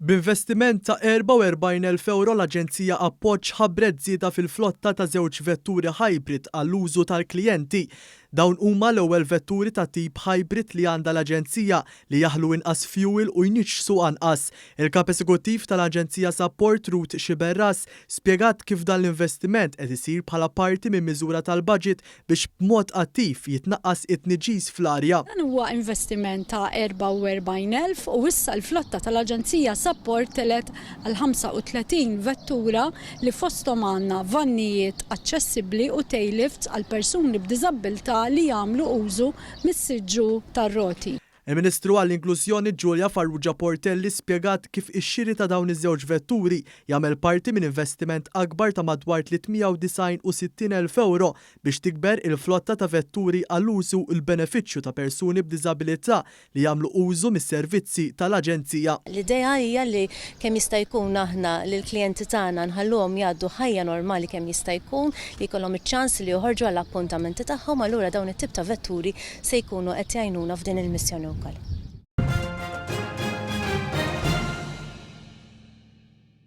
B'investiment ta' €44,000 l-Aġenzija Appoġġ ħabbret żieda fil-flotta ta' żewġ vetturi hybrid għall-użu tal-klijenti. Dawn huma l-ewwel vetturi ta' tip hybrid li għandha l-Aġenzija li jaħlu inqas fuel u jniġġsu anqas. Il-Kap Eżekuttiv tal-Aġenzija Support Ruth Xiberras spjegat kif dan l-investiment qed isir bħala parti minn miżura tal-budget biex b'mod attiv jitnaqqas it-tniġġis fl-arja. Dan huwa investiment ta' 44,000 u issa l-flotta tal-Aġenzija Support telet għal 35 vettura li fosthom għandna vannijiet aċċessibbli u tailifts għal persuni b'diżabilità li jagħmlu użu mis-siġġu tar-roti. Il-Ministru għall-Inklużjoni Giulia Farrugia Portelli spjegat kif ix-xiri ta' dawn iż-żewġ vetturi jagħmel parti minn investiment akbar ta' madwar €369,000 biex tikber il-flotta ta' vetturi għall-użu u l-benefiċċju ta' persuni b'diżabilità li jagħmlu użu mis-servizzi tal-Aġenzija. L-idea hija li kemm jista' jkun aħna lill-klijenti tagħna nħalluhom jgħaddu ħajja normali kemm jista' jkun li jkollhom iċ-ċans li joħorġu għall-appuntamenti tagħhom allura dawn it-tip ta' vetturi se jkunu qed jgħinuna f'din il-missjoni wkoll.